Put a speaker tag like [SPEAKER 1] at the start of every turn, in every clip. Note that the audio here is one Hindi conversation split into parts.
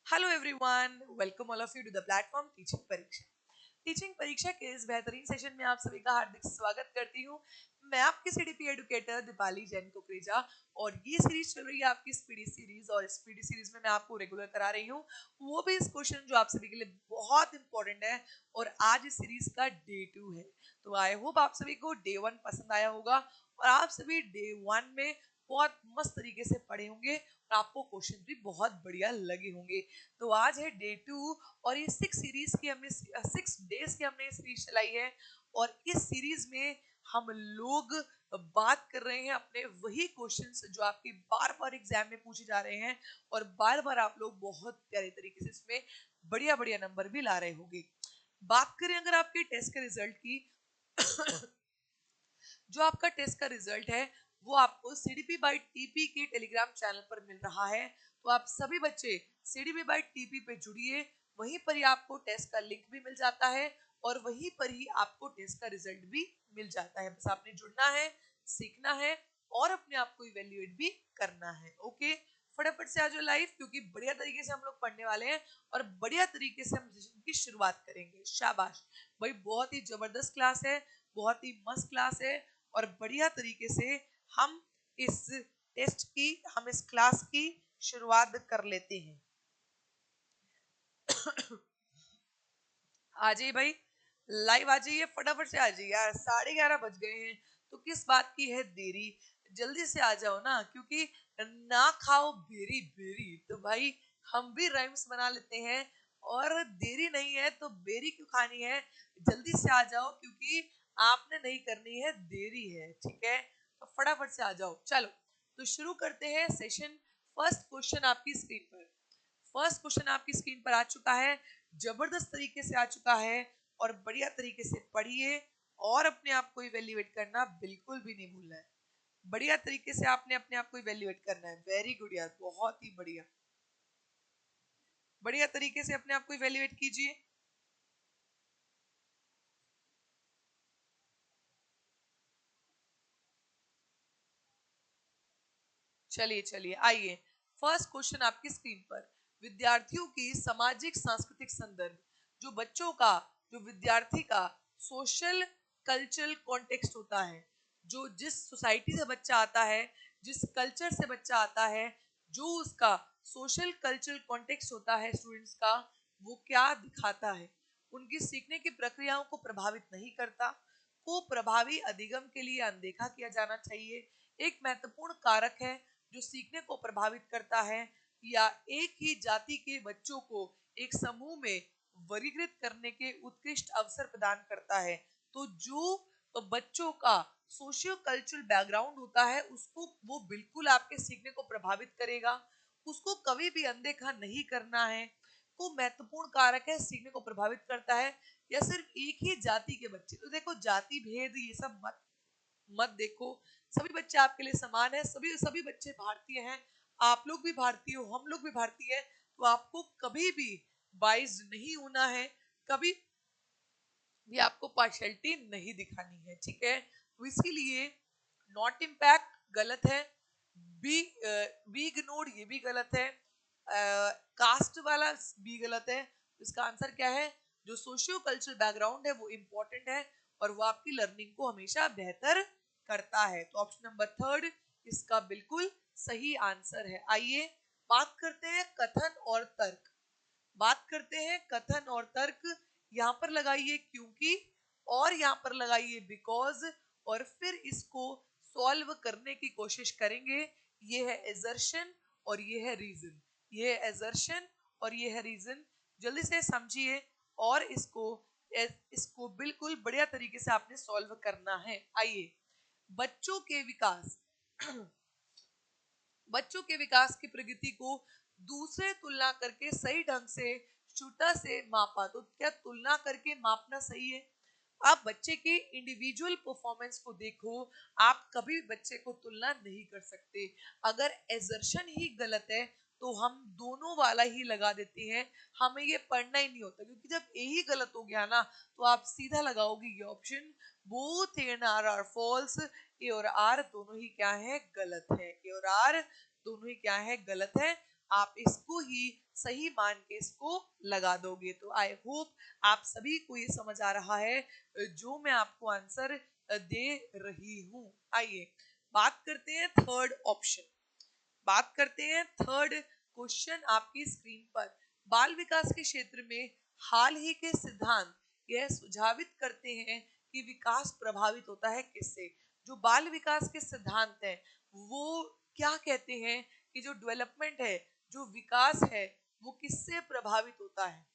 [SPEAKER 1] Hello everyone, welcome all of you to the platform teaching Pariksha के इस बेहतरीन सेशन में आप सभी का हार्दिक स्वागत करती हूँ। मैं आपकी सीडीपी एडुकेटर दीपाली जैन कुकरेजा और ये सीरीज चल रही है आपकी स्पीडी सीरीज और स्पीडी सीरीज में मैं आपको रेगुलर करा रही हूँ, वो भी इस क्वेश्चन जो आप सभी के लिए बहुत इंपॉर्टेंट है। और आज इस सीरीज का डे 2 है, तो आई होप आप सभी को डे 1 पसंद आया होगा और आप सभी डे 1 में बहुत मस्त तरीके से पढ़े होंगे और आपको क्वेश्चन भी बहुत बढ़िया लगे होंगे। तो आज है डे 2 और ये 6 डेज की हमने सीरीज चलाई है। और इस सीरीज में हम लोग बात कर रहे हैं अपने वही क्वेश्चंस जो आपके बार बार एग्जाम में पूछे जा रहे हैं और बार बार आप लोग बहुत प्यारे तरीके से इसमें बढ़िया बढ़िया नंबर भी ला रहे होंगे। बात करें अगर आपके टेस्ट के रिजल्ट की जो आपका टेस्ट का रिजल्ट है वो आपको सीडीपी बाई टीपी के टेलीग्राम चैनल पर मिल रहा है। तो आप सभी बच्चे सीडीपी बाई टीपी पे जुड़िए, वहीं पर ही आपको टेस्ट का लिंक भी मिल जाता है और वहीं पर ही आपको टेस्ट का रिजल्ट भी मिल जाता है। बस आपने जुड़ना है, सीखना है और अपने आप को इवेल्युएट भी करना है। ओके, फटाफट से आ जाओ लाइव, क्योंकि बढ़िया तरीके से हम लोग पढ़ने वाले हैं और बढ़िया तरीके से हम सेशन की शुरुआत करेंगे। शाबाश भाई, बहुत ही जबरदस्त क्लास है, बहुत ही मस्त क्लास है और बढ़िया तरीके से हम इस हम इस क्लास की शुरुआत कर लेते हैं। आ जाइए भाई, लाइव आ जाइए, फटाफट से आ जाइए यार, 11:30 बज गए हैं तो किस बात की है देरी। जल्दी से आ जाओ ना, क्योंकि ना खाओ बेरी बेरी, तो भाई हम भी राइम्स बना लेते हैं और देरी नहीं है तो बेरी क्यों खानी है। जल्दी से आ जाओ क्योंकि आपने नहीं करनी है, देरी है, ठीक है। तो फटाफट से आ जाओ, चलो तो शुरू करते हैं सेशन। फर्स्ट क्वेश्चन आपकी स्क्रीन पर आ चुका है, जबरदस्त तरीके से आ चुका है और बढ़िया तरीके से पढ़िए और अपने आप को इवेल्युएट करना बिल्कुल भी नहीं भूलना है। बढ़िया तरीके से आपने अपने आप को इवेल्युएट करना है। वेरी गुड यार, बहुत ही बढ़िया, बढ़िया तरीके से अपने आप को इवेल्युएट कीजिए। चलिए चलिए आइए, फर्स्ट क्वेश्चन आपकी स्क्रीन पर। विद्यार्थियों की सामाजिक सांस्कृतिक संदर्भ, जो बच्चों का, जो विद्यार्थी का सोशल कल्चरल कॉन्टेक्स्ट होता है, जो जिस सोसाइटी से बच्चा आता है, जिस कल्चर से बच्चा आता है, जो उसका सोशल कल्चरल कॉन्टेक्स्ट होता है स्टूडेंट्स का, वो क्या दिखाता है, उनकी सीखने की प्रक्रियाओं को प्रभावित नहीं करता, को प्रभावी अधिगम के लिए अनदेखा किया जाना चाहिए, एक महत्वपूर्ण कारक है जो सीखने को प्रभावित करता है, या एक ही जाति के बच्चों को एक समूह में वर्गीकृत करने के उत्कृष्ट अवसर प्रदान करता है। तो जो बच्चों का सोशियो कल्चरल बैकग्राउंड होता है उसको वो बिल्कुल आपके सीखने को प्रभावित करेगा, उसको कभी भी अनदेखा नहीं करना है। को महत्वपूर्ण कारक है, सीखने को प्रभावित करता है, या सिर्फ एक ही जाति के बच्चे। तो देखो, जाति भेद ये सब मत मत देखो, सभी बच्चे आपके लिए समान है, सभी सभी बच्चे भारतीय हैं, आप लोग भी भारतीय हो, हम लोग भी भारतीय हैं। तो आपको कभी भी बाइस नहीं होना है, कभी भी आपको पार्शियलिटी नहीं दिखानी है, ठीक है। तो इसीलिए नॉट इम्पैक्ट गलत है, बी बी इग्नोर्ड ये भी गलत है, कास्ट वाला भी गलत है। इसका आंसर क्या है, जो सोशियो कल्चरल बैकग्राउंड है वो इंपॉर्टेंट है और वो आपकी लर्निंग को हमेशा बेहतर करता है। तो ऑप्शन नंबर थर्ड इसका बिल्कुल सही आंसर है। आइए बात करते हैं कथन और तर्क। बात करते हैं कथन और तर्क। यहां पर लगाइए क्योंकि और यहां पर लगाइए बिकॉज और फिर इसको सॉल्व करने की कोशिश करेंगे। ये है एजर्शन और ये है रीजन, ये है एजर्शन और ये है रीजन। जल्दी से समझिए और इसको बिल्कुल बढ़िया तरीके से आपने सॉल्व करना है। आइए, बच्चों के विकास बच्चों के विकास की प्रगति को दूसरे तुलना करके सही ढंग से शुद्धता से मापा। तो क्या तुलना करके मापना सही है? आप बच्चे के इंडिविजुअल परफॉर्मेंस को देखो, आप कभी बच्चे को तुलना नहीं कर सकते। अगर एजर्शन ही गलत है तो हम दोनों वाला ही लगा देते हैं, हमें ये पढ़ना ही नहीं होता, क्योंकि जब ए ही गलत हो गया ना तो आप सीधा लगाओगे ये option. Both A and R are false, A और आर दोनों ही क्या है, गलत है। ए और आर दोनों ही क्या है, गलत है। आप इसको ही सही मान के इसको लगा दोगे। तो आई होप आप सभी को ये समझ आ रहा है जो मैं आपको आंसर दे रही हूं। आइए बात करते हैं थर्ड ऑप्शन, बात करते हैं थर्ड क्वेश्चन आपकी स्क्रीन पर। बाल विकास के क्षेत्र में हाल ही के सिद्धांत यह सुझावित करते हैं कि विकास प्रभावित होता है किससे। जो बाल विकास के सिद्धांत हैं वो क्या कहते हैं कि जो डेवलपमेंट है, जो विकास है, वो किससे प्रभावित होता है।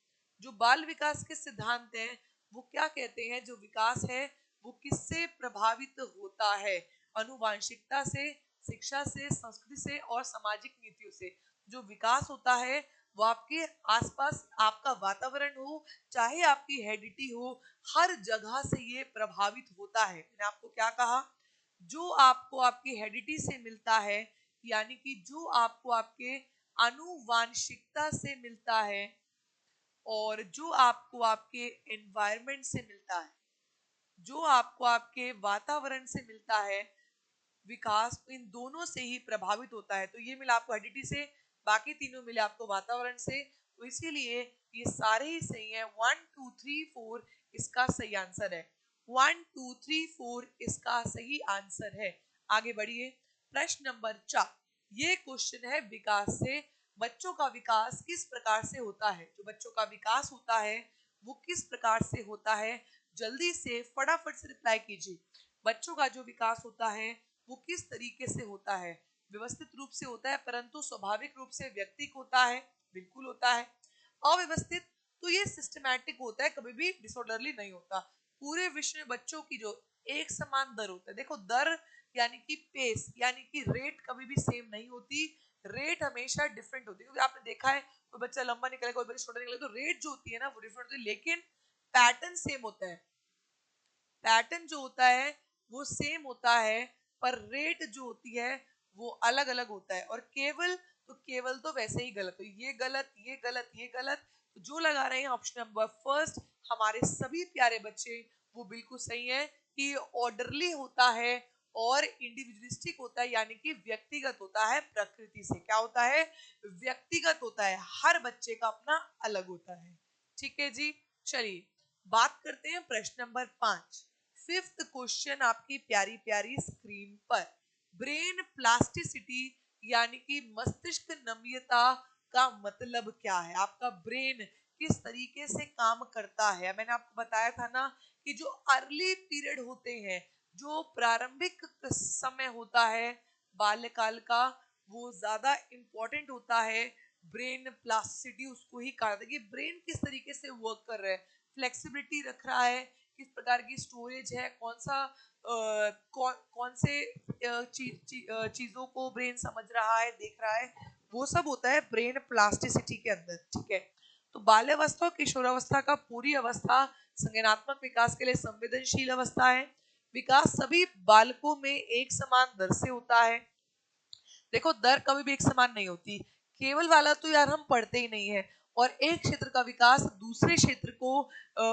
[SPEAKER 1] जो बाल विकास के सिद्धांत हैं वो क्या कहते हैं, जो विकास है वो किससे प्रभावित होता है। अनुवांशिकता से, शिक्षा से, संस्कृति से और सामाजिक नीतियों से। जो विकास होता है वो आपके आसपास आपका वातावरण हो, चाहे आपकी हेरिडिटी हो, हर जगह से ये प्रभावित होता है। मैंने आपको क्या कहा, जो आपको आपकी हेरिडिटी से मिलता है, यानी कि जो आपको आपके आनुवांशिकता से मिलता है और जो आपको आपके एनवायरनमेंट से मिलता है, जो आपको आपके वातावरण से मिलता है, विकास इन दोनों से ही प्रभावित होता है। तो ये मिला आपको हेरिडिटी से, बाकी तीनों मिले आपको वातावरण से। तो इसीलिए ये सारे ही सही है। 1 2 3 4 इसका सही आंसर है। 1 2 3 4 इसका सही आंसर है। आगे बढ़िए, प्रश्न नंबर 4। ये क्वेश्चन है विकास से। बच्चों का विकास किस प्रकार से होता है। जो बच्चों का विकास होता है वो किस प्रकार से होता है, जल्दी से फटाफट से रिप्लाई कीजिए। बच्चों का जो विकास होता है वो किस तरीके से होता है। व्यवस्थित रूप से होता है, परंतु स्वाभाविक रूप से व्यक्तिक होता है, बिल्कुल होता है। अव्यवस्थित तो ये सिस्टमैटिक होता है, कभी भी डिसऑर्डरली नहीं होता। पूरे विश्व में बच्चों की जो एक समान दर होता है, देखो दर यानी कि पेस, यानी कि रेट कभी भी सेम नहीं होती। रेट हमेशा डिफरेंट होती है, क्योंकि आपने देखा है कोई बच्चा लंबा निकले, कोई बच्चा छोटा निकले, तो रेट जो होती है ना वो डिफरेंट होती है, लेकिन पैटर्न सेम होता है। पैटर्न जो होता है वो सेम होता है, पर रेट जो होती है वो अलग अलग होता है। और केवल तो वैसे ही गलत, तो ये गलत, ये गलत, ये गलत। तो जो लगा रहे हैं ऑप्शन नंबर फर्स्ट, हमारे सभी प्यारे बच्चे, वो बिल्कुल सही है कि ऑर्डरली होता है और इंडिविजुअलिस्टिक होता है, यानी कि व्यक्तिगत होता है प्रकृति से। क्या होता है, व्यक्तिगत होता है, हर बच्चे का अपना अलग होता है। ठीक है जी, चलिए बात करते हैं प्रश्न नंबर 5। फिफ्थ क्वेश्चन आपकी प्यारी प्यारी स्क्रीन पर। ब्रेन प्लास्टिसिटी यानी कि मस्तिष्क नम्यता का मतलब क्या है। आपका ब्रेन किस तरीके से काम करता है। मैंने आपको बताया था ना कि जो अर्ली पीरियड होते हैं, जो प्रारंभिक समय होता है बाल्यकाल का, वो ज्यादा इंपॉर्टेंट होता है। ब्रेन प्लास्टिसिटी उसको ही कहा जाता है कि ब्रेन किस तरीके से वर्क कर रहा है, फ्लेक्सिबिलिटी रख रहा है, किस प्रकार की स्टोरेज है, कौन सा कौन से चीजों को ब्रेन समझ रहा है, देख रहा है, वो सब होता है ब्रेन प्लास्टिसिटी के अंदर। ठीक है, तो बाल्यावस्था और किशोरावस्था का पूरी अवस्था संज्ञानात्मक विकास के लिए संवेदनशील अवस्था है। विकास सभी बालकों में एक समान दर से होता है। देखो दर कभी भी एक समान नहीं होती। केवल वाला तो यार हम पढ़ते ही नहीं है, और एक क्षेत्र का विकास दूसरे क्षेत्र को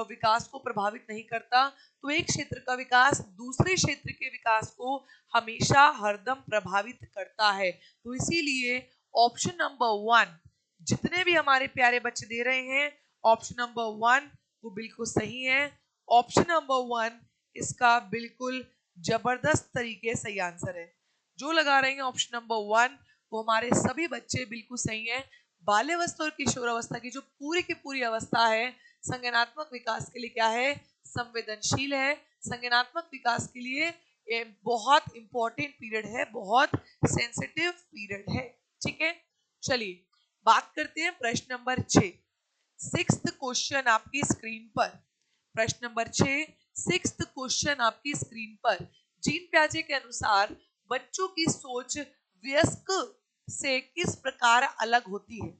[SPEAKER 1] विकास को प्रभावित नहीं करता। तो एक क्षेत्र का विकास दूसरे क्षेत्र के विकास को हमेशा हरदम प्रभावित करता है। तो इसीलिए ऑप्शन नंबर 1, जितने भी हमारे प्यारे बच्चे दे रहे हैं, ऑप्शन नंबर 1 वो बिल्कुल सही है। ऑप्शन नंबर 1 इसका बिल्कुल जबरदस्त तरीके सही आंसर है। जो लगा रहे हैं ऑप्शन नंबर 1 वो हमारे सभी बच्चे बिल्कुल सही हैं। बाल्यावस्था और किशोरावस्था की जो पूरी की पूरी अवस्था है संज्ञानात्मक विकास के लिए क्या है, संवेदनशील है। संज्ञानात्मक विकास के लिए ये बहुत इंपॉर्टेंट पीरियड है, बहुत सेंसिटिव पीरियड है। ठीक है, चलिए बात करते हैं प्रश्न नंबर 6। सिक्स्थ क्वेश्चन आपकी स्क्रीन पर। प्रश्न नंबर 6, सिक्स्थ क्वेश्चन आपकी स्क्रीन पर। जीन प्याजे के अनुसार बच्चों की सोच वयस्क से किस प्रकार अलग होती है।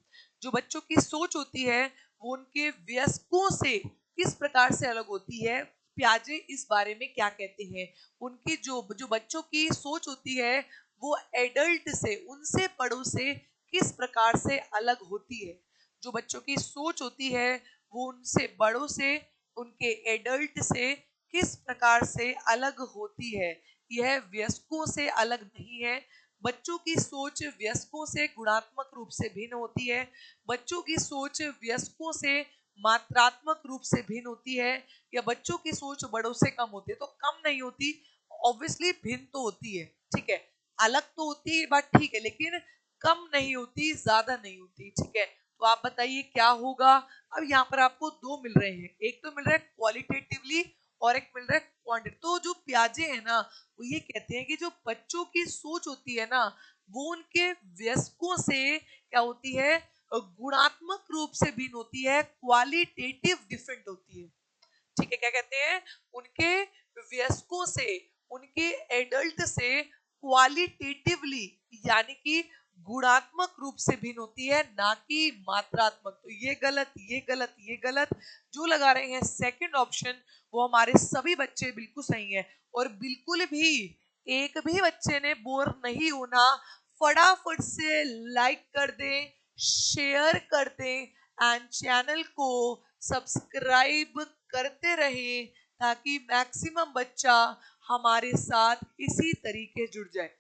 [SPEAKER 1] जो बच्चों की सोच होती है वो उनके वयस्कों से किस प्रकार से अलग होती है। प्याजे इस बारे में क्या कहते हैं। उनकी जो जो बच्चों की सोच होती है वो एडल्ट से, उनसे बड़ों से किस प्रकार से अलग होती है। जो बच्चों की सोच होती है वो उनसे बड़ों से, उनके एडल्ट से किस प्रकार से अलग होती है। यह वयस्कों से अलग नहीं है, बच्चों की सोच वयस्कों से गुणात्मक रूप से भिन्न होती है, बच्चों की सोच वयस्कों से मात्रात्मक रूप से भिन्न होती है, या बच्चों की सोच बड़ों से कम होती है। तो कम नहीं होती, ऑब्वियसली भिन्न तो होती है, ठीक है, अलग तो होती है बात, ठीक है, लेकिन कम नहीं होती, ज्यादा नहीं होती, ठीक है। तो आप बताइए क्या होगा। अब यहाँ पर आपको दो मिल रहे हैं, एक तो मिल रहा है क्वालिटेटिवली और एक मिल रहा है क्वांटिटी। तो जो प्याजे है ना, वो ये कहते हैं कि जो बच्चों की सोच होती है ना, वो उनके वयस्कों से क्या होती है, गुणात्मक रूप से भिन्न होती है, क्वालिटेटिव डिफरेंट होती है, ठीक है। क्या कहते हैं, उनके वयस्कों से, उनके एडल्ट से क्वालिटेटिवली यानी कि गुणात्मक रूप से भिन्न होती है, ना कि मात्रात्मक। तो ये गलत, ये गलत, ये गलत। जो लगा रहे हैं सेकंड ऑप्शन, वो हमारे सभी बच्चे बिल्कुल सही है। और बिल्कुल भी एक भी बच्चे ने बोर नहीं होना, फटाफट से लाइक कर दें, शेयर कर दें एंड चैनल को सब्सक्राइब करते रहे, ताकि मैक्सिमम बच्चा हमारे साथ इसी तरीके जुड़ जाए।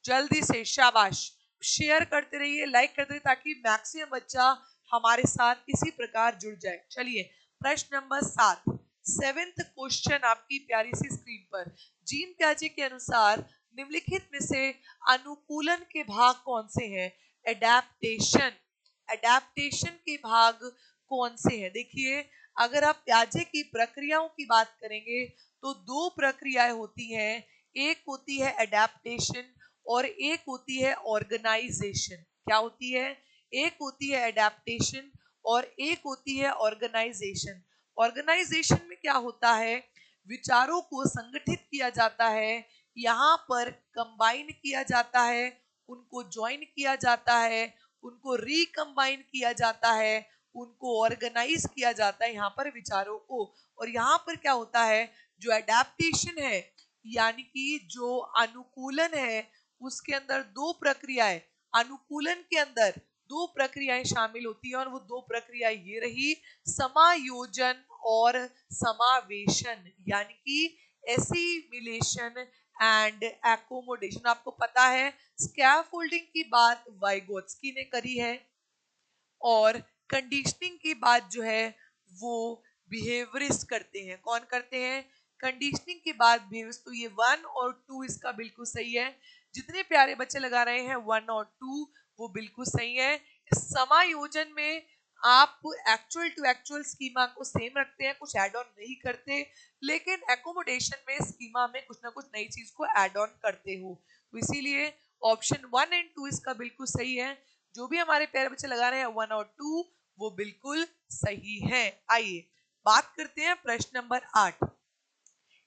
[SPEAKER 1] जल्दी से शाबाश, शेयर करते रहिए, लाइक करते रहिए, ताकि मैक्सिमम बच्चा हमारे साथ इसी प्रकार जुड़ जाए। चलिए प्रश्न नंबर 7, सेवेंथ क्वेश्चन आपकी प्यारी सी स्क्रीन पर। जीन प्याजे के अनुसार निम्नलिखित में से अनुकूलन के भाग कौन से हैं? एडेप्टेशन, एडेप्टेशन के भाग कौन से हैं? देखिए, अगर आप प्याजे की प्रक्रियाओं की बात करेंगे तो दो प्रक्रियाएं होती हैं, एक होती है एडेप्टेशन और एक होती है ऑर्गेनाइजेशन। क्या होती है? एक होती है एडेप्टेशन और एक होती है ऑर्गेनाइजेशन। ऑर्गेनाइजेशन में क्या होता है, विचारों को संगठित किया जाता है, यहाँ पर कंबाइन किया जाता है, उनको ज्वाइन किया जाता है, उनको रिकंबाइन किया जाता है, उनको ऑर्गेनाइज किया जाता है यहाँ पर विचारों को। और यहाँ पर क्या होता है, जो एडेप्टेशन है यानी कि जो अनुकूलन है, उसके अंदर दो प्रक्रियाएं, अनुकूलन के अंदर दो प्रक्रियाएं शामिल होती हैं, और वो दो प्रक्रियाएं ये रही, समायोजन और समावेशन, यानी कि एसिमिलेशन एंड एकोमोडेशन। आपको पता है स्कैफोल्डिंग की बात वाइगोत्स्की ने करी है, और कंडीशनिंग की बात जो है वो बिहेवियरिस्ट करते हैं। कौन करते हैं? कंडीशनिंग की बात बिहेवियरिस्ट। तो ये 1 और 2 इसका बिल्कुल सही है। जितने प्यारे बच्चे लगा रहे हैं 1 और 2 वो बिल्कुल सही है। समायोजन में आप एक्चुअल टू एक्चुअल स्कीमा को सेम रखते हैं, कुछ ऐड ऑन नहीं करते, लेकिन एकोमोडेशन में स्कीमा में कुछ ना कुछ नई चीज को ऐड ऑन करते हो। तो इसीलिए ऑप्शन 1 एंड 2 इसका बिल्कुल सही है। जो भी हमारे प्यारे बच्चे लगा रहे हैं 1 और 2 वो बिल्कुल सही है। आइए बात करते हैं प्रश्न नंबर 8,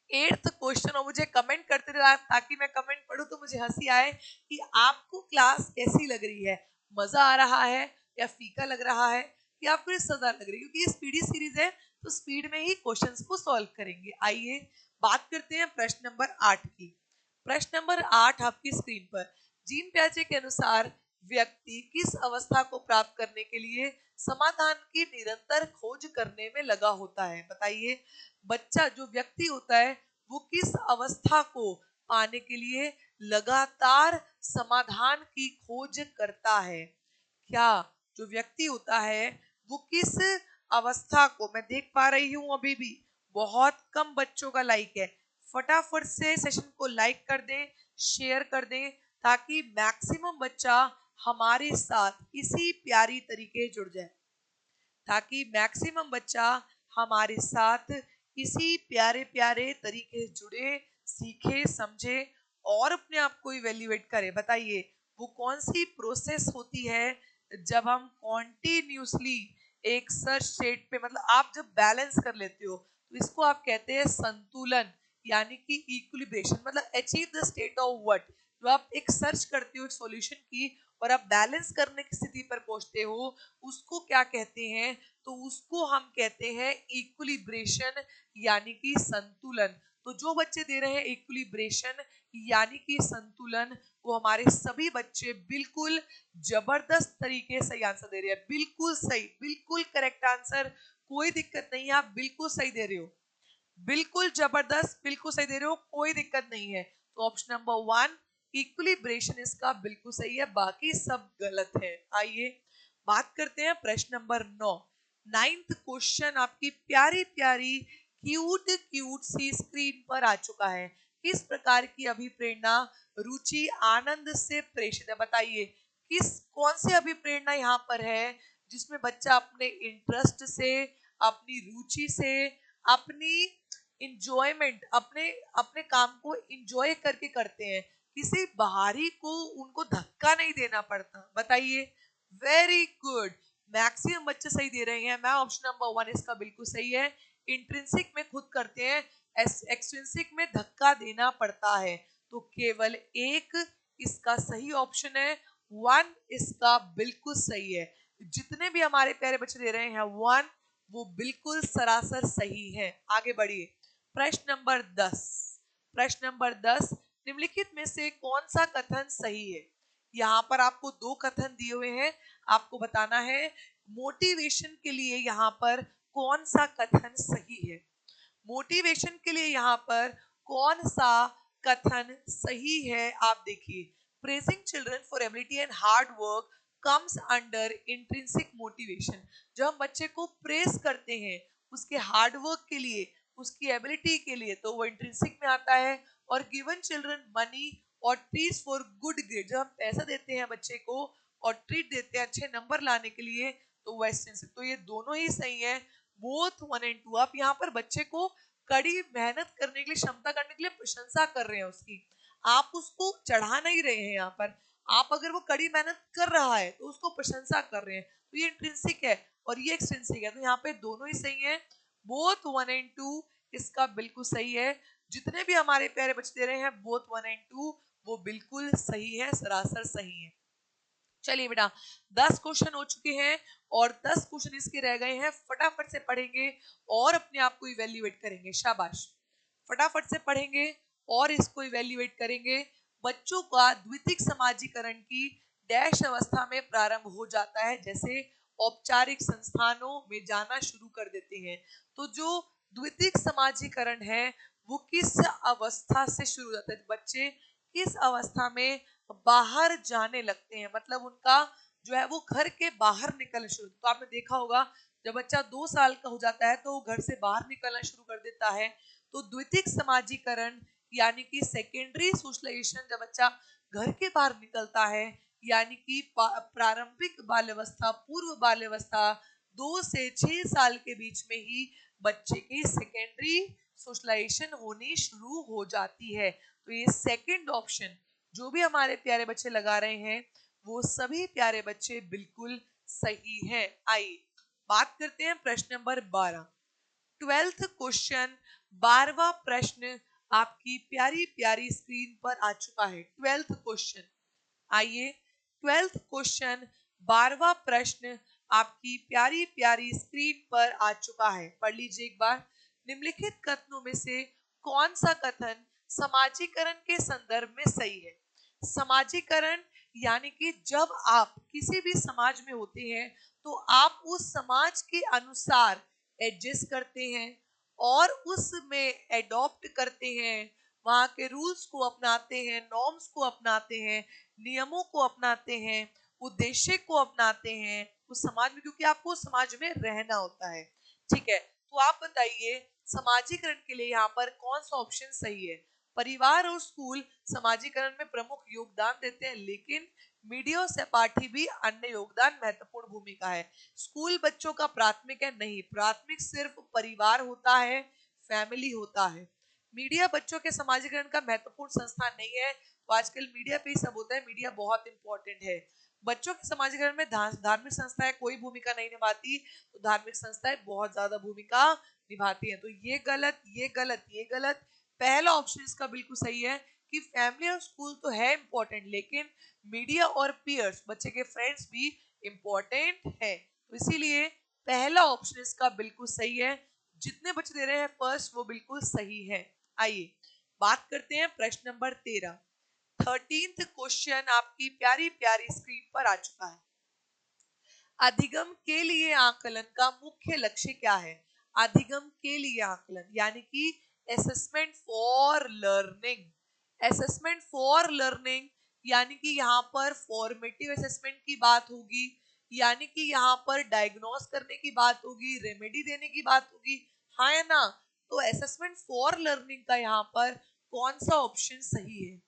[SPEAKER 1] एट्थ क्वेश्चन। और मुझे कमेंट करते रहे ताकि मैं कमेंट पढ़ूं तो मुझे हंसी आए कि आपको क्लास कैसी लग रही है, मजा आ रहा है या फीका लग रहा है या फिर सजा लग रही है, क्योंकि ये स्पीडी सीरीज है तो स्पीड में ही क्वेश्चंस को सॉल्व करेंगे। आइए बात करते हैं प्रश्न नंबर 8 की। प्रश्न नंबर 8 आपकी स्क्रीन पर। जीन प्याजे के अनुसार व्यक्ति किस अवस्था को प्राप्त करने के लिए समाधान की निरंतर खोज करने में लगा होता है? बताइए, बच्चा जो व्यक्ति होता है वो किस अवस्था को पाने के लिए लगातार समाधान की खोज करता है? क्या जो व्यक्ति होता है वो किस अवस्था को, मैं देख पा रही हूं अभी भी बहुत कम बच्चों का लाइक है, फटाफट से सेशन को लाइक कर दें, शेयर कर दें, ताकि मैक्सिमम बच्चा हमारे साथ इसी प्यारी तरीके जुड़ जाए, ताकि मैक्सिमम बच्चा हमारे साथ इसी प्यारे प्यारे तरीके जुड़े, सीखे, समझे और अपने आप को इवेल्युएट करे। बताइए वो कौन सी प्रोसेस होती है जब हम कॉन्टिन्यूसली एक सर्च स्टेट पे, मतलब आप जब बैलेंस कर लेते हो, तो इसको आप कहते हैं संतुलन, यानी कि इक्विलिब्रेशन। मतलब achieve the state of what, जो आप एक सर्च करते हो एक सॉल्यूशन की और आप बैलेंस करने की स्थिति पर पहुंचते हो, उसको क्या कहते हैं? तो उसको हम कहते हैं इक्विलिब्रेशन, यानी कि संतुलन। तो जो बच्चे दे रहे हैं इक्विलिब्रेशन यानी कि संतुलन, वो हमारे सभी बच्चे बिल्कुल जबरदस्त तरीके से आंसर दे रहे हैं। बिल्कुल सही, बिल्कुल करेक्ट आंसर, कोई दिक्कत नहीं है, आप बिल्कुल सही दे रहे हो, बिल्कुल जबरदस्त, बिल्कुल सही दे रहे हो, कोई दिक्कत नहीं है। तो ऑप्शन नंबर 1 इक्विलिब्रेशन इसका बिल्कुल सही है, बाकी सब गलत है। आइए बात करते हैं प्रश्न नंबर 9। नाइन्थ क्वेश्चन आपकी प्यारी प्यारी क्यूट क्यूट सी स्क्रीन पर आ चुका है। किस प्रकार की अभिप्रेरणा रुचि आनंद से प्रेषित है? बताइए किस कौन सी अभिप्रेरणा यहाँ पर है जिसमें बच्चा अपने इंटरेस्ट से, अपनी रुचि से, अपनी इंजॉयमेंट, अपने अपने काम को इंजॉय करके करते हैं, किसी बाहरी को उनको धक्का नहीं देना पड़ता। बताइए, वेरी गुड, मैक्सिमम बच्चे सही दे रहे हैं। मैं ऑप्शन नंबर 1 इसका बिल्कुल सही है। इंट्रिंसिक में खुद करते हैं, एक्सट्रिंसिक में धक्का देना पड़ता है। तो केवल एक इसका सही ऑप्शन है, 1 इसका बिल्कुल सही है। जितने भी हमारे प्यारे बच्चे दे रहे हैं 1, वो बिल्कुल सरासर सही है। आगे बढ़िए, प्रश्न नंबर 10। प्रश्न नंबर 10, निम्नलिखित में से कौन सा कथन सही है? यहाँ पर आपको 2 कथन दिए हुए हैं, आपको बताना है मोटिवेशन के लिए यहाँ पर कौन सा कथन सही है। मोटिवेशन के लिए यहाँ पर कौन सा कथन सही है? आप देखिए, praising children for ability and hard work comes under intrinsic motivation. जब हम बच्चे को प्रेस करते हैं उसके हार्ड वर्क के लिए, उसकी एबिलिटी के लिए, तो वो इंट्रिंसिक में आता है। और गिवन चिल्ड्रन मनी और ट्रीट्स फॉर गुड ग्रेड, जब हम पैसा देते हैं बच्चे को और ट्रीट देते हैं अच्छे नंबर लाने के लिए, तो वो एक्सटेंसिव। तो ये दोनों ही सही है, बोथ 1 और 2। आप यहाँ पर बच्चे को कड़ी मेहनत करने के लिए, क्षमता करने के लिए प्रशंसा कर रहे हैं उसकी, आप उसको चढ़ा नहीं रहे हैं। यहाँ पर आप अगर वो कड़ी मेहनत कर रहा है तो उसको प्रशंसा कर रहे हैं, तो ये इंट्रिंसिक है और ये एक्सट्रिंसिक है। तो यहाँ पे दोनों ही सही है, बोथ 1 और 2 इसका बिल्कुल सही है। जितने भी हमारे प्यारे बच्चे दे रहे हैं बोथ 1 और 2, वो बिल्कुल सही है, सरासर सही है। चलिए बेटा, 10 क्वेश्चन हो चुके हैं और 10 क्वेश्चन इसके रह गए हैं। फटाफट से पढ़ेंगे और अपने आप को इवेल्युएट करेंगे। शाबाश, फटाफट से पढ़ेंगे और इसको इवेल्युएट करेंगे। बच्चों का द्वितीयक समाजीकरण की डैश अवस्था में प्रारंभ हो जाता है, जैसे औपचारिक संस्थानों में जाना शुरू कर देते हैं। तो जो द्वितीयक समाजीकरण है वो किस अवस्था से शुरू हो जाता है? बच्चे किस अवस्था में बाहर जाने लगते हैं, मतलब उनका जो है वो घर के बाहर निकलना शुरू। तो आपने देखा होगा जब बच्चा 2 साल का हो जाता है तो वो घर से बाहर निकलना शुरू कर देता है। तो द्वितीयक समाजीकरण यानी कि सेकेंडरी सोशलाइजेशन, जब बच्चा घर के बाहर निकलता है, यानी कि प्रारंभिक बाल्यावस्था, पूर्व बाल्यावस्था 2 से 6 साल के बीच में ही बच्चे की सेकेंडरी सोशलाइजेशन होनी शुरू हो जाती है। तो ये सेकंड ऑप्शन जो भी हमारे प्यारे बच्चे लगा रहे हैं वो सभी प्यारे बच्चे बिल्कुल सही हैं। आइए बात करते हैं प्रश्न नंबर 12। 12th क्वेश्चन, 12वां प्रश्न आपकी प्यारी प्यारी स्क्रीन पर आ चुका है। 12th क्वेश्चन, आइए 12th क्वेश्चन 12वां प्रश्न आपकी प्यारी प्यारी स्क्रीन पर आ चुका है। पढ़ लीजिए एक बार। निम्नलिखित कथनों में से कौन सा कथन समाजीकरण के संदर्भ में सही है? समाजीकरण यानी कि जब आप किसी भी समाज में होते हैं तो आप उस समाज के अनुसार एडजस्ट करते हैं और उसमें एडॉप्ट करते हैं, वहां के रूल्स को अपनाते हैं, नॉर्म्स को अपनाते हैं, नियमों को अपनाते हैं, उद्देश्य को अपनाते हैं उस समाज में, क्योंकि आपको समाज में रहना होता है। ठीक है, तो आप बताइए समाजीकरण के लिए यहाँ पर कौन सा ऑप्शन सही है? परिवार और स्कूल समाजीकरण में प्रमुख योगदान देते हैं, लेकिन मीडिया और सहपाठी भी अन्य योगदान महत्वपूर्ण भूमिका है। स्कूल बच्चों का प्राथमिक है? नहीं, प्राथमिक सिर्फ परिवार होता है, फैमिली होता है। मीडिया बच्चों के समाजीकरण का महत्वपूर्ण संस्थान नहीं है। तो आजकल मीडिया पे ही सब होता है, मीडिया बहुत इंपॉर्टेंट है। बच्चों के समाजीकरण में धार्मिक संस्थाएं कोई भूमिका नहीं निभाती, तो धार्मिक संस्थाएं बहुत ज्यादा भूमिका निभाती हैं। तो ये गलत, ये गलत, ये गलत। पहला ऑप्शन इसका बिल्कुल सही है कि फैमिली और स्कूल तो है इंपॉर्टेंट, लेकिन मीडिया और पीयर्स, बच्चे के फ्रेंड्स भी इंपॉर्टेंट है। तो इसीलिए पहला ऑप्शन इसका बिल्कुल सही है। जितने बच्चे दे रहे हैं फर्स्ट वो बिल्कुल सही है। आइए बात करते हैं प्रश्न नंबर 13। 13th क्वेश्चन आपकी प्यारी प्यारी स्क्रीन पर आ चुका है। अधिगम के लिए आकलन का मुख्य लक्ष्य क्या है? अधिगम के लिए आकलन यानी कि assessment for learning. Assessment for learning यानी कि यहाँ पर फॉर्मेटिव असेसमेंट की बात होगी, यानी कि यहाँ पर डायग्नोस करने की बात होगी, रेमेडी देने की बात होगी, हाँ या ना? तो असेसमेंट फॉर लर्निंग का यहाँ पर कौन सा ऑप्शन सही है?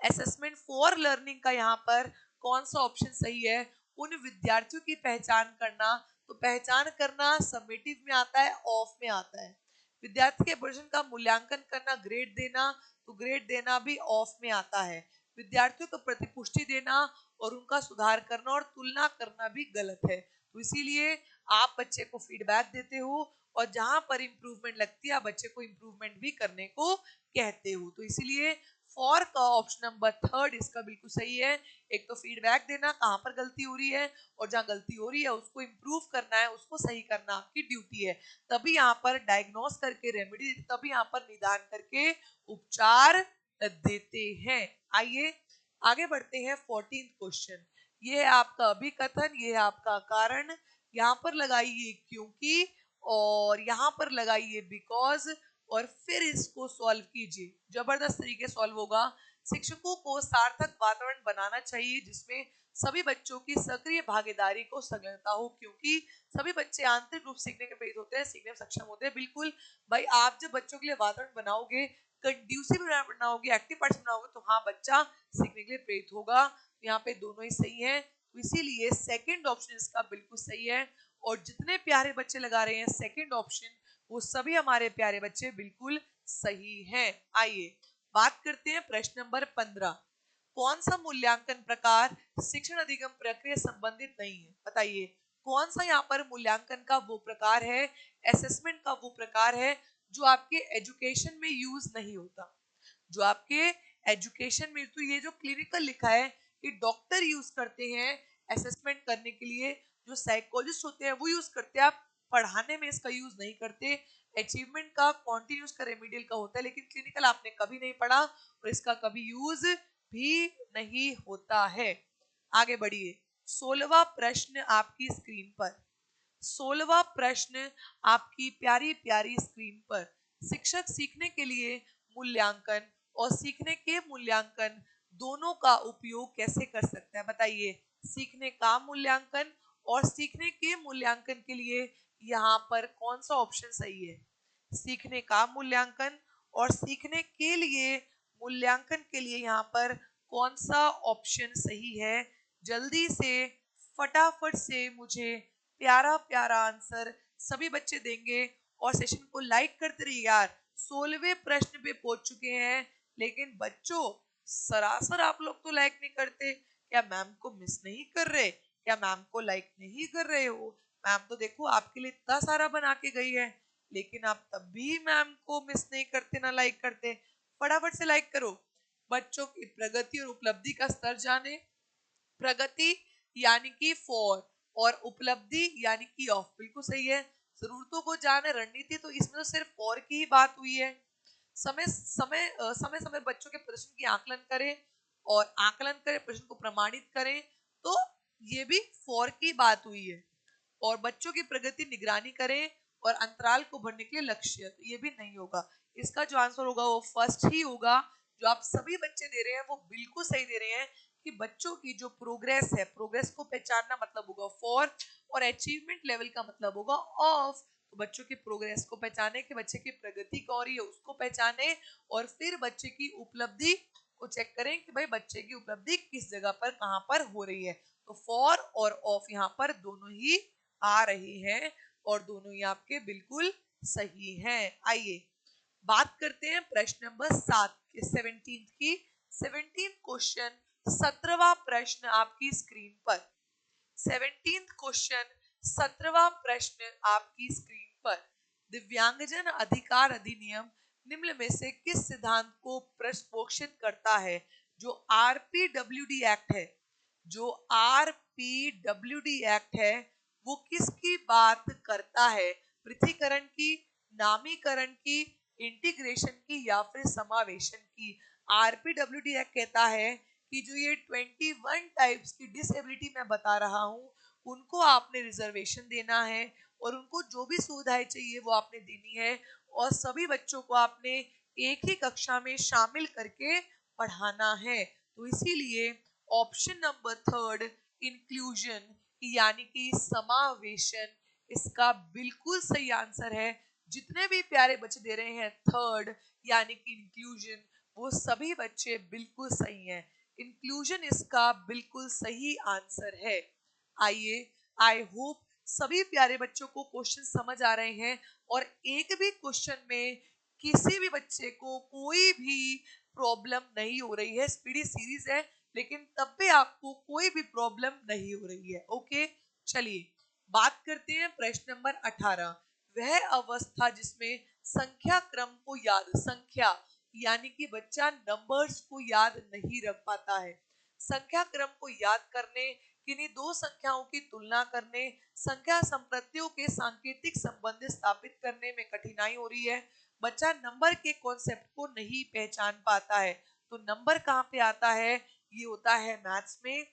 [SPEAKER 1] असेसमेंट फॉर लर्निंग का यहाँ पर कौन सा ऑप्शन सही है? उन विद्यार्थियों की पहचान करना, तो पहचान करना समेटिव में आता है, ऑफ में आता है। विद्यार्थी के प्रदर्शन का मूल्यांकन करना, ग्रेड देना, तो ग्रेड देना भी ऑफ में आता है। विद्यार्थियों को प्रतिपुष्टि देना और उनका सुधार करना और तुलना करना भी गलत है। तो इसीलिए आप बच्चे को फीडबैक देते हो और जहां पर इंप्रूवमेंट लगती है आप बच्चे को इंप्रूवमेंट भी करने को कहते हो। तो इसीलिए फॉर का ऑप्शन नंबर थर्ड इसका बिल्कुल सही है। एक तो फीडबैक देना कहां पर गलती हो रही है, और जहां गलती हो रही है उसको इंप्रूव करना है, उसको सही करना आपकी ड्यूटी है। तभी यहाँ पर डायग्नोस करके रेमेडी, तभी यहाँ पर निदान करके उपचार देते हैं। आइए आगे बढ़ते हैं 14th क्वेश्चन। ये है आपका अभिकथन, ये है आपका कारण। यहाँ पर लगाइए क्योंकि, और यहाँ पर लगाइए बिकॉज, और फिर इसको सॉल्व कीजिए। जबरदस्त तरीके सॉल्व होगा। शिक्षकों को सार्थक वातावरण बनाना चाहिए जिसमें सभी बच्चों की सक्रिय भागीदारी को संलग्नता हो, क्योंकि सभी बच्चे आंतरिक रूप सीखने के प्रेरित होते हैं, सीखने में सक्षम होते हैं। बिल्कुल भाई, आप जब बच्चों के लिए वातावरण बनाओगे, कंड्यूसिव बनाओगे, एक्टिव पार्टिसिपेट बनाओगे, तो हाँ बच्चा सीखने के लिए प्रेरित होगा। यहाँ पे दोनों ही सही है, तो इसीलिए सेकंड ऑप्शन इसका बिल्कुल सही है। और जितने प्यारे बच्चे लगा रहे हैं सेकंड ऑप्शन, वो सभी हमारे प्यारे बच्चे बिल्कुल सही हैं। आइए बात करते हैं प्रश्न नंबर 15। कौन सा मूल्यांकन प्रकार शिक्षण अधिगम प्रक्रिया संबंधित नहीं है? बताइए कौन सा यहाँ पर मूल्यांकन का वो प्रकार है, असेसमेंट का वो प्रकार है जो आपके एजुकेशन में यूज नहीं होता। जो आपके एजुकेशन में, तो ये जो क्लिनिकल लिखा है कि डॉक्टर यूज करते हैं असेसमेंट करने के लिए, जो साइकोलॉजिस्ट होते हैं वो यूज करते हैं, आप पढ़ाने में इसका यूज नहीं करते। अचीवमेंट का, कॉन्टिन्यूस का, रेमेडियल का होता है, लेकिन क्लिनिकल आपने कभी नहीं पढ़ा और इसका कभी यूज भी नहीं होता है। आगे बढ़िए, 16वां प्रश्न आपकी स्क्रीन पर। 16वां प्रश्न आपकी प्यारी प्यारी स्क्रीन पर। शिक्षक सीखने के लिए मूल्यांकन और सीखने के मूल्यांकन दोनों का उपयोग कैसे कर सकते हैं? बताइए, सीखने का मूल्यांकन और सीखने के मूल्यांकन के लिए यहाँ पर कौन सा ऑप्शन सही है? सीखने का मूल्यांकन और सीखने के लिए मूल्यांकन के लिए यहाँ पर कौन सा ऑप्शन सही है? जल्दी से फटाफट से मुझे प्यारा प्यारा आंसर सभी बच्चे देंगे, और सेशन को लाइक करते रहिए यार। 16वें प्रश्न पे पहुंच चुके हैं, लेकिन बच्चों सरासर आप लोग तो लाइक नहीं करते। क्या मैम को मिस नहीं कर रहे? क्या मैम को लाइक नहीं कर रहे हो? मैम तो देखो आपके लिए इतना सारा बना के गई है, लेकिन आप तब भी मैम को मिस नहीं करते, ना लाइक करते। फटाफट से लाइक करो। बच्चों की प्रगति और उपलब्धि का स्तर जाने। प्रगति यानी कि फॉर, और उपलब्धि यानी कि ऑफ, बिल्कुल सही है। जरूरतों को जाने, रणनीति, तो इसमें तो सिर्फ फॉर की ही बात हुई है। समय समय बच्चों के प्रदर्शन की आकलन करें, और आकलन करें, प्रश्न को प्रमाणित करें, तो ये भी फॉर की बात हुई है। और बच्चों की प्रगति निगरानी करें और अंतराल को भरने के लिए लक्ष्य, तो ये भी नहीं होगा। इसका जो आंसर होगा वो फर्स्ट ही होगा। जो आप सभी बच्चे दे रहे हैं वो बिल्कुल सही दे रहे हैं कि बच्चों की जो प्रोग्रेस है, प्रोग्रेस को पहचानना मतलब होगा फॉर, और अचीवमेंट लेवल का मतलब होगा ऑफ। तो बच्चों की प्रोग्रेस को पहचाने कि बच्चे की प्रगति क्या हो रही है उसको पहचाने, और फिर बच्चे की उपलब्धि को चेक करें कि भाई बच्चे की उपलब्धि किस जगह पर, कहां पर हो रही है। तो फॉर और ऑफ यहाँ पर दोनों ही आ रही हैं, और दोनों ही आपके बिल्कुल सही हैं। आइए बात करते हैं प्रश्न नंबर 7 के, 17 की। 17 क्वेश्चन, 17वां प्रश्न आपकी स्क्रीन पर। 17th क्वेश्चन, 17वां प्रश्न आपकी स्क्रीन पर। दिव्यांगजन अधिकार अधिनियम निम्न में से किस सिद्धांत को पोषित करता है? जो आरपीडब्ल्यूडी एक्ट है, जो आरपीडब्ल्यूडी एक्ट है, वो किसकी बात करता है? पृथकीकरण की, नामीकरण की, इंटीग्रेशन की, या फिर समावेशन की? आरपीडब्ल्यूडी एक्ट कहता है कि जो ये 21 टाइप्स की डिसेबिलिटी मैं बता रहा हूँ, उनको आपने रिजर्वेशन देना है, और उनको जो भी सुविधाएं चाहिए वो आपने देनी है, और सभी बच्चों को आपने एक ही कक्षा में शामिल करके पढ़ाना है। तो इसीलिए ऑप्शन नंबर थर्ड इंक्लूजन यानी कि समावेशन इसका बिल्कुल सही आंसर है। जितने भी प्यारे बच्चे दे रहे हैं थर्ड यानी कि इंक्लूजन, वो सभी बच्चे बिल्कुल सही हैं। इंक्लूजन इसका बिल्कुल सही आंसर है। आइए, आई होप सभी प्यारे बच्चों को क्वेश्चन समझ आ रहे हैं और एक भी क्वेश्चन में किसी भी बच्चे को कोई भी प्रॉब्लम नहीं हो रही है। स्पीडी सीरीज है लेकिन तब भी आपको कोई भी प्रॉब्लम नहीं हो रही है। ओके, चलिए बात करते हैं प्रश्न नंबर 18। वह अवस्था जिसमें संख्या क्रम को याद, संख्या यानी कि बच्चा नंबर्स को याद नहीं रख पाता है। संख्या क्रम को याद करने, किन्हीं दो संख्याओं की तुलना करने, संख्या संप्रतियों के सांकेतिक संबंध स्थापित करने में कठिनाई हो रही है। बच्चा नंबर के कॉन्सेप्ट को नहीं पहचान पाता है। तो नंबर कहाँ पे आता है? ये होता है मैथ्स में।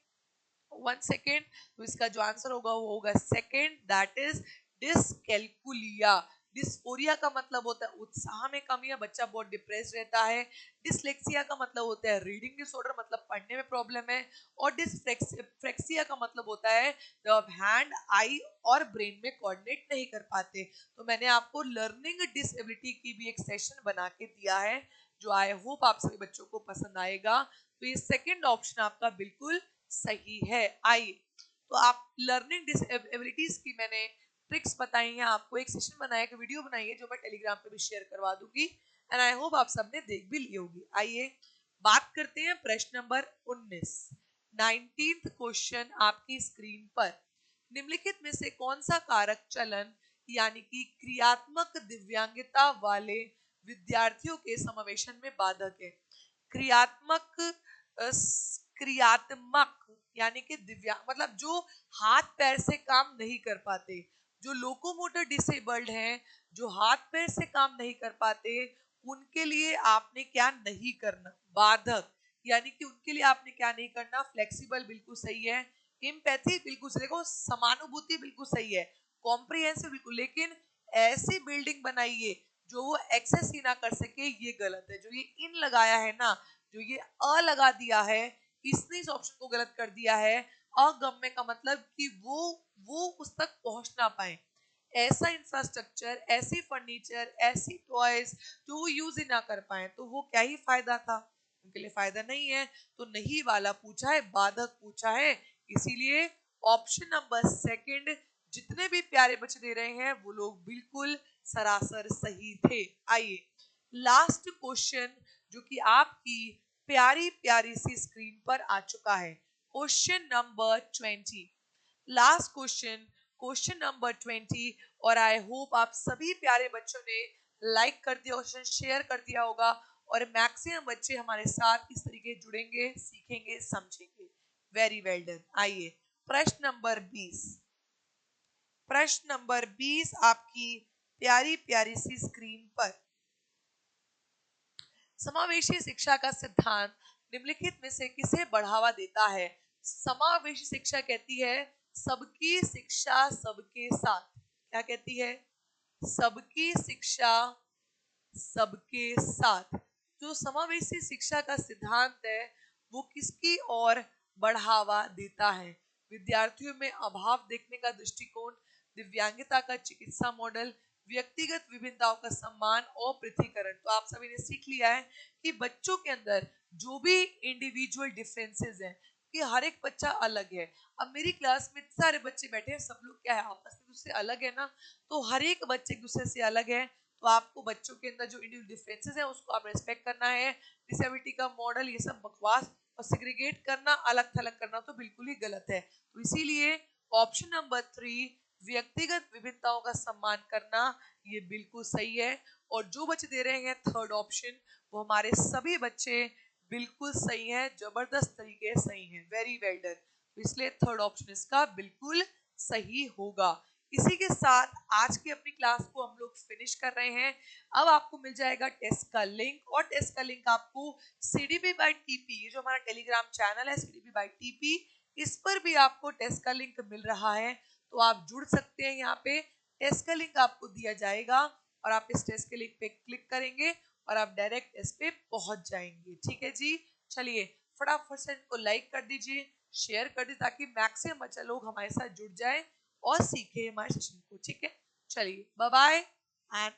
[SPEAKER 1] 1 सेकेंड, तो इसका जो आंसर होगा वो होगा second, that is dyscalculia. Dysphoria का मतलब होता है उत्साह में कमी है, बच्चा बहुत डिप्रेस रहता है। डिसलेक्सिया का मतलब होता है रीडिंग डिसऑर्डर, मतलब पढ़ने में प्रॉब्लम है। और डिसफ्रेक्सिया का मतलब होता है जब हैंड, आई और ब्रेन में कोऑर्डिनेट नहीं कर पाते। तो मैंने आपको लर्निंग डिसेबिलिटी की भी एक सेशन बना के दिया है जो आई होप आप सभी बच्चों को पसंद आएगा। तो ये सेकेंड ऑप्शन आपका बिल्कुल सही है। आइए, तो आप लर्निंग डिसेबिलिटीज की मैंने ट्रिक्स बताई हैं, आपको एक सेशन बनाया, एक वीडियो बनाई है जो मैं टेलीग्राम पे भी शेयर करवा दूंगी एंड आई होप आप सबने देख भी ली होगी। आइए बात करते हैं प्रश्न नंबर 19। 19th क्वेश्चन आपकी स्क्रीन पर। निम्नलिखित में से कौन सा कारक चलन यानी कि क्रियात्मक दिव्यांगता वाले विद्यार्थियों के समावेशन में बाधक है? क्रियात्मक क्रियात्मक यानी कि दिव्यांग मतलब जो हाथ पैर से काम नहीं कर पाते, जो लोकोमोटर डिसेबल्ड हैं, जो हाथ पैर से काम नहीं कर पाते, उनके लिए आपने क्या नहीं करना? बाधक यानी कि उनके लिए आपने क्या नहीं करना? फ्लेक्सिबल बिल्कुल सही है, एम्पैथी बिल्कुल सही, देखो समानुभूति बिल्कुल सही है, कॉम्प्रिहेंसिव बिल्कुल, लेकिन ऐसी बिल्डिंग बनाइए जो वो एक्सेस ही ना कर सके, ये गलत है। जो ये इन लगाया है ना, जो ये अ लगा दिया है, इसने इस ऑप्शन को गलत कर दिया है। अगम्य का मतलब कि वो उस तक पहुंच ना पाए। ऐसा इंफ्रास्ट्रक्चर, ऐसी फर्नीचर, ऐसी टॉयज जो वो यूज ही ना कर पाए, तो वो क्या ही फायदा था? उनके लिए फायदा नहीं है। तो नहीं वाला पूछा है, बाधक पूछा है, इसीलिए ऑप्शन नंबर सेकंड जितने भी प्यारे बच्चे दे रहे हैं वो लोग बिल्कुल सरासर सही थे। आइए लास्ट क्वेश्चन जो कि आपकी प्यारी प्यारी सी स्क्रीन पर आ चुका है, question number 20। Last question, question number 20। और आई होप आप सभी प्यारे बच्चों ने लाइक कर दिया, क्वेश्चन शेयर कर दिया होगा और मैक्सिमम बच्चे हमारे साथ इस तरीके जुड़ेंगे, सीखेंगे, समझेंगे। Very well done. आइए प्रश्न नंबर 20। प्रश्न नंबर 20 आपकी प्यारी प्यारी सी स्क्रीन पर। समावेशी शिक्षा का सिद्धांत निम्नलिखित में से किसे बढ़ावा देता है? समावेशी शिक्षा कहती है सबकी शिक्षा सबके साथ। क्या कहती है? सबकी शिक्षा सबके साथ। जो समावेशी शिक्षा का सिद्धांत है वो किसकी ओर बढ़ावा देता है? विद्यार्थियों में अभाव देखने का दृष्टिकोण, दिव्यांगता का चिकित्सा मॉडल, व्यक्तिगत विभिन्नताओं का सम्मान और पृथ्वीकरण। तो आप सभी ने सीख लिया है कि बच्चों के अंदर जो भी इंडिविजुअल डिफरेंसेस हैं, कि हर एक बच्चा अलग है। अब मेरी क्लास में सारे बच्चे बैठे हैं, सब लोग क्या है आपस में दूसरे अलग है ना, तो हर एक बच्चे एक दूसरे से अलग है। तो आपको बच्चों के अंदर जो इंडिविजुअल डिफरेंसेस हैं उसको आप रेस्पेक्ट करना है। डिसेबिलिटी का मॉडल ये सब बकवास, और सेग्रीगेट करना, अलग थलग करना तो बिल्कुल ही गलत है। तो इसीलिए ऑप्शन नंबर 3 व्यक्तिगत विभिन्नताओं का सम्मान करना ये बिल्कुल सही है। और जो बच्चे दे रहे हैं थर्ड ऑप्शन, वो हमारे सभी बच्चे बिल्कुल सही हैं, जबरदस्त तरीके से सही हैं। Very well done. तो इसलिए थर्ड ऑप्शन इसका बिल्कुल सही होगा। इसी के साथ आज की अपनी क्लास को हम लोग फिनिश कर रहे हैं। अब आपको मिल जाएगा टेस्ट का लिंक, और टेस्ट का लिंक आपको CDP by TP, ये जो हमारा टेलीग्राम चैनल है CDP by TP, इस पर भी आपको टेस्ट का लिंक मिल रहा है। तो आप जुड़ सकते हैं, यहाँ पे टेस्ट का लिंक आपको दिया जाएगा और आप इस टेस्ट के लिंक पे क्लिक करेंगे और आप डायरेक्ट टेस्ट पे पहुंच जाएंगे। ठीक है जी, चलिए फटाफट से इनको लाइक कर दीजिए, शेयर कर दीजिए, ताकि मैक्सिमम बच्चे लोग हमारे साथ जुड़ जाए और सीखे हमारे सेशन को। ठीक है, चलिए बाय बाय एंड